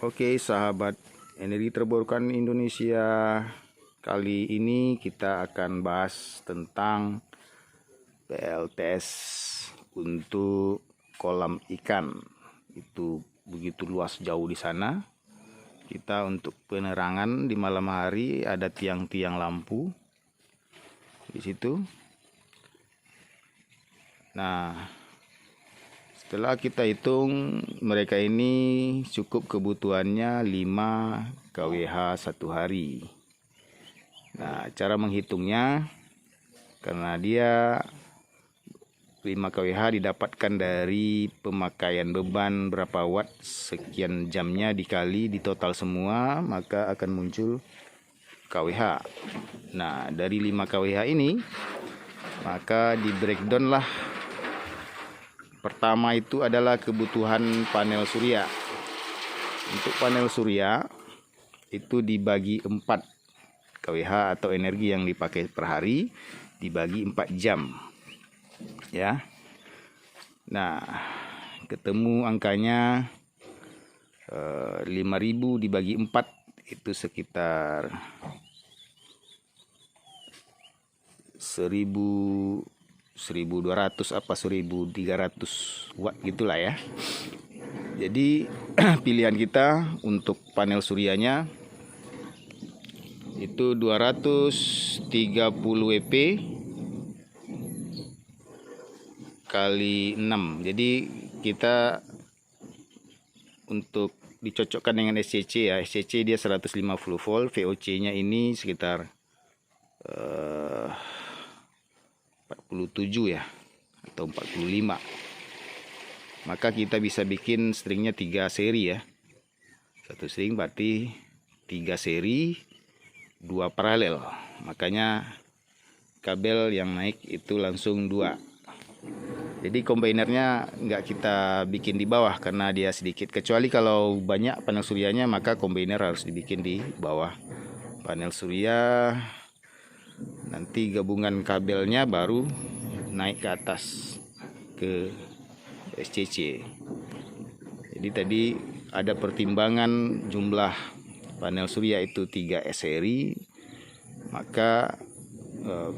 Oke sahabat energi terbarukan Indonesia, kali ini kita akan bahas tentang PLTS untuk kolam ikan. Itu begitu luas jauh di sana. Kita untuk penerangan di malam hari ada tiang-tiang lampu di situ. Nah, setelah kita hitung, mereka ini cukup kebutuhannya 5 kWh satu hari. Nah, cara menghitungnya, karena dia 5 kWh didapatkan dari pemakaian beban berapa watt sekian jamnya dikali di total semua, maka akan muncul kWh. Nah, dari 5 kWh ini, maka di breakdown lah. Pertama itu adalah kebutuhan panel surya. Untuk panel surya itu dibagi 4 kWh atau energi yang dipakai per hari dibagi 4 jam. Ya. Nah, ketemu angkanya 5.000 dibagi 4 itu sekitar 1.200 apa 1.300 watt gitulah ya. Jadi pilihan kita untuk panel suryanya itu 230 WP kali 6. Jadi kita untuk dicocokkan dengan SCC ya. SCC dia 150 volt, VOC-nya ini sekitar 47 ya atau 45. Maka kita bisa bikin stringnya 3 seri ya. Satu string berarti 3 seri 2 paralel. Makanya kabel yang naik itu langsung 2. Jadi kombainernya nggak kita bikin di bawah karena dia sedikit. Kecuali kalau banyak panel suryanya, maka kombainer harus dibikin di bawah panel surya. Nanti gabungan kabelnya baru naik ke atas ke SCC. Jadi tadi ada pertimbangan jumlah panel surya itu 3 seri, maka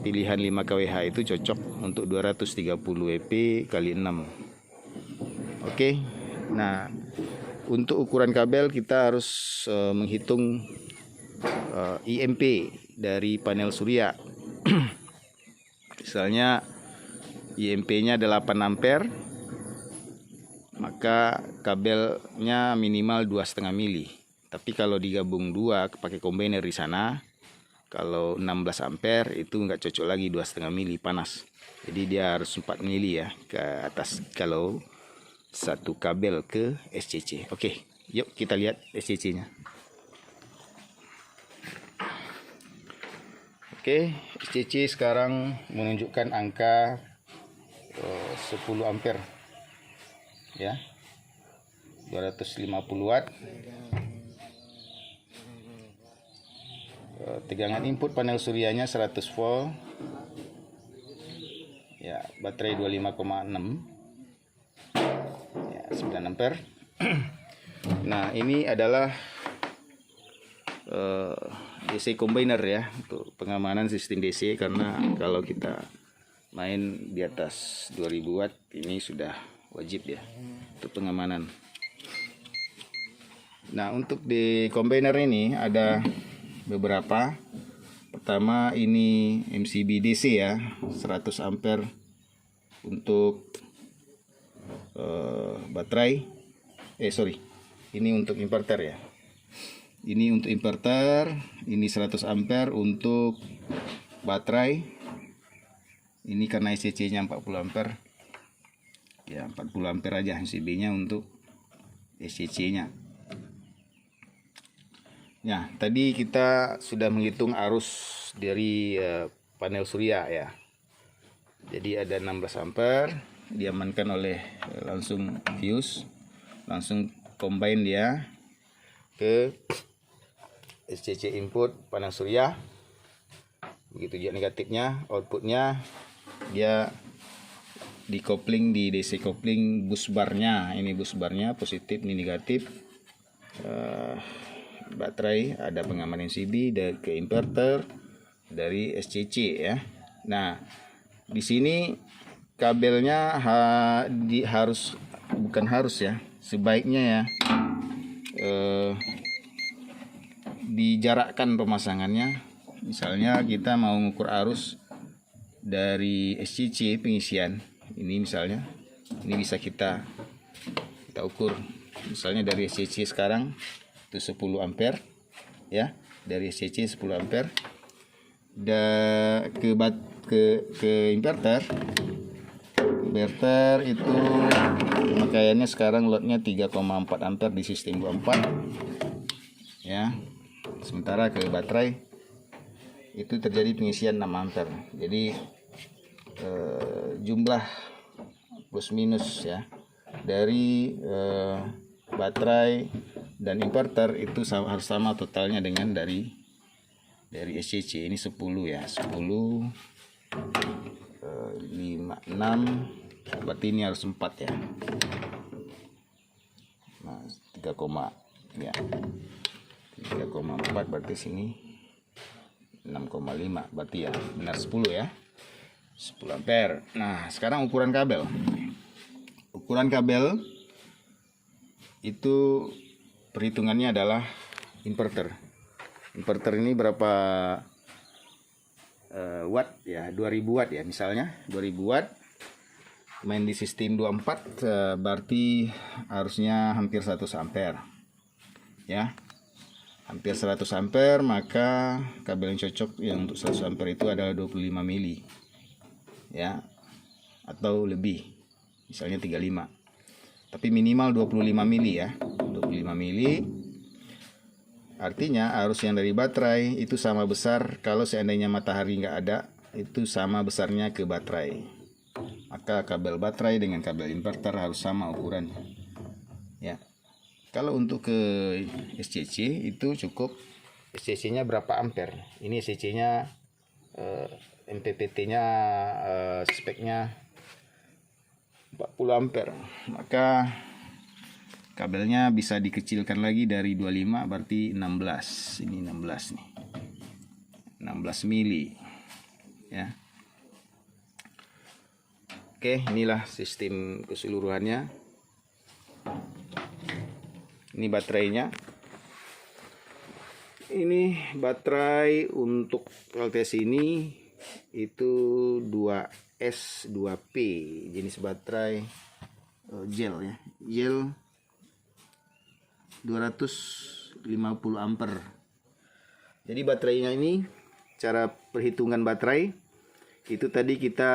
pilihan 5 kWh itu cocok untuk 230 WP kali 6. Oke. Nah, untuk ukuran kabel kita harus menghitung IMP dari panel surya. Misalnya IMP-nya 8 ampere, maka kabelnya minimal 2,5 mili. Tapi kalau digabung 2 pakai kombiner di sana, kalau 16 ampere itu nggak cocok lagi, 2,5 mili panas. Jadi dia harus 4 mili ya ke atas kalau satu kabel ke SCC. Oke, yuk kita lihat SCC-nya. Oke, SCC sekarang menunjukkan angka 10 ampere ya, 250 watt. Tegangan input panel suryanya 100 volt ya, baterai 25,6 ya, 9 ampere. Nah, ini adalah DC combiner ya, untuk pengamanan sistem DC, karena kalau kita main di atas 2000 watt ini sudah wajib ya untuk pengamanan. Nah, untuk di combiner ini ada beberapa. Pertama ini MCB DC ya, 100 ampere untuk baterai. Ini untuk inverter ya. Ini untuk inverter, ini 100 ampere untuk baterai. Ini karena SCC-nya 40 ampere. Ya, 40 ampere aja MCB-nya untuk SCC-nya. Ya, tadi kita sudah menghitung arus dari panel surya ya. Jadi ada 16 ampere, diamankan oleh langsung fuse, langsung combine dia ke SCC input panel surya. Begitu juga negatifnya, outputnya dia di kopling di DC kopling bus barnya. Ini bus barnya positif, ini negatif. baterai, ada pengaman NCB dari ke inverter dari SCC ya. Nah, di sini kabelnya bukan harus ya, sebaiknya ya dijarakkan pemasangannya. Misalnya kita mau mengukur arus dari SCC pengisian ini, misalnya ini bisa kita ukur, misalnya dari SCC sekarang itu 10 ampere ya, dari SCC 10 ampere ke inverter itu pemakaiannya sekarang loadnya 3,4 ampere di sistem 24 ya, sementara ke baterai itu terjadi pengisian 6 ampere. Jadi jumlah plus minus ya dari baterai dan inverter itu harus sama totalnya dengan dari SCC. Ini 10 ya, 10 5 6, berarti ini harus 4 ya. Nah 3,4 berarti sini 6,5, berarti ya benar 10 ya, 10 ampere. Nah sekarang ukuran kabel itu perhitungannya adalah inverter ini berapa watt ya, 2000 watt ya, misalnya 2000 watt main di sistem 24 berarti harusnya hampir 100 ampere ya, hampir 100 ampere. Maka kabel yang cocok yang untuk 100 ampere itu adalah 25 mili ya, atau lebih, misalnya 35, tapi minimal 25 mili ya, 25 mili. Artinya arus yang dari baterai itu sama besar, kalau seandainya matahari nggak ada, itu sama besarnya ke baterai. Maka kabel baterai dengan kabel inverter harus sama ukurannya ya. Kalau untuk ke SCC itu cukup SCC-nya berapa ampere. Ini SCC-nya MPPT-nya speknya 40 ampere. Maka kabelnya bisa dikecilkan lagi dari 25, berarti 16. Ini 16 nih. 16 mili ya. Oke, inilah sistem keseluruhannya. Ini baterainya. Ini baterai untuk LTS ini itu 2S 2P, jenis baterai gel ya. Gel 250 ampere. Jadi baterainya ini, cara perhitungan baterai itu tadi kita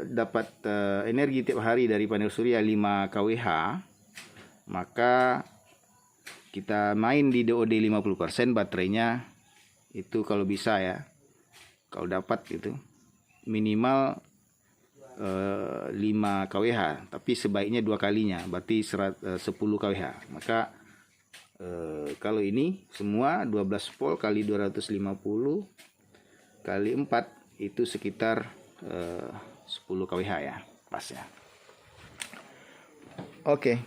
dapat energi tiap hari dari panel surya 5 kWh. Maka kita main di DOD 50%, baterainya itu kalau bisa ya, kalau dapat itu minimal 5 kWh, tapi sebaiknya 2 kalinya, berarti 10 kWh. Maka kalau ini semua 12 volt kali 250 kali 4 itu sekitar 10 kWh ya, pas ya. Oke,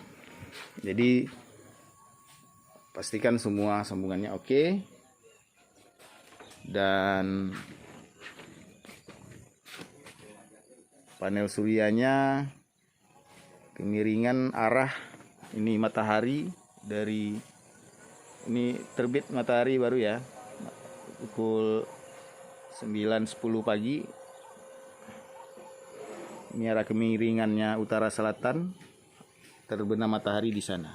jadi pastikan semua sambungannya oke. Dan panel suryanya kemiringan arah ini matahari dari ini terbit matahari baru ya, pukul 9.10 pagi. Ini arah kemiringannya utara selatan, terbenam matahari di sana.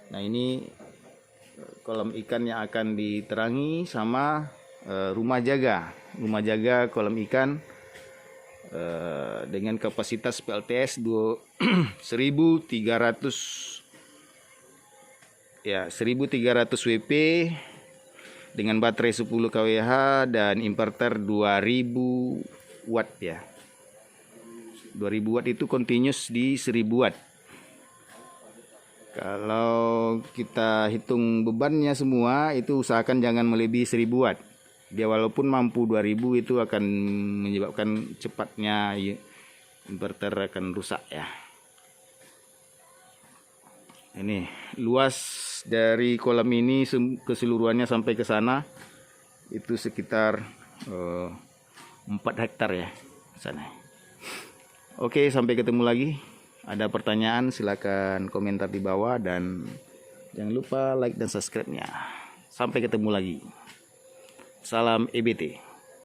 Nah ini kolam ikan yang akan diterangi sama rumah jaga kolam ikan dengan kapasitas PLTS 1300 ya, 1300 WP dengan baterai 10 kWh dan inverter 2000 watt ya. 2000 watt itu continuous di 1000 watt. Kalau kita hitung bebannya semua itu usahakan jangan melebihi 1000 watt. Dia walaupun mampu 2000 itu akan menyebabkan cepatnya inverter akan rusak ya. Ini luas dari kolam ini keseluruhannya sampai ke sana itu sekitar 4 hektar ya sana. Oke, sampai ketemu lagi. Ada pertanyaan silakan komentar di bawah dan jangan lupa like dan subscribe-nya. Sampai ketemu lagi. Salam EBT.